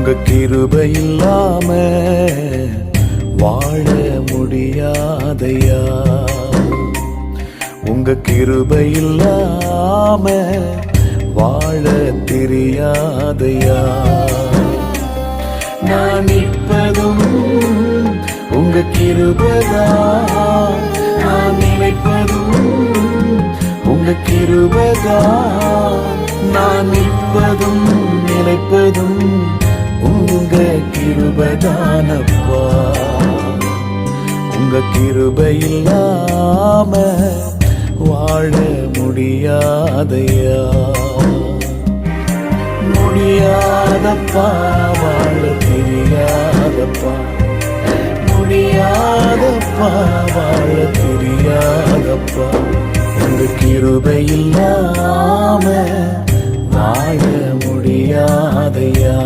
உங்க கிருபை இல்லாம வாழ முடியாதையா. உங்க கிருபை இல்லாம வாழ தெரியாதையா. நான் நிற்பதும் உங்க கிருபைதான், நான் நினைப்பதும் உங்க கிருபைதான். நான் நிற்பதும் நினைப்பதும் உங்க கிருபைதானப்பா. உங்க கிருபை இல்லாம வாழ முடியாதையா. முடியாதப்பா, வாழ தெரியாதப்பா. முடியாதப்பா, வாழ தெரியாதப்பா. உங்க கிருபை இல்லாம வாழ முடியாதையா.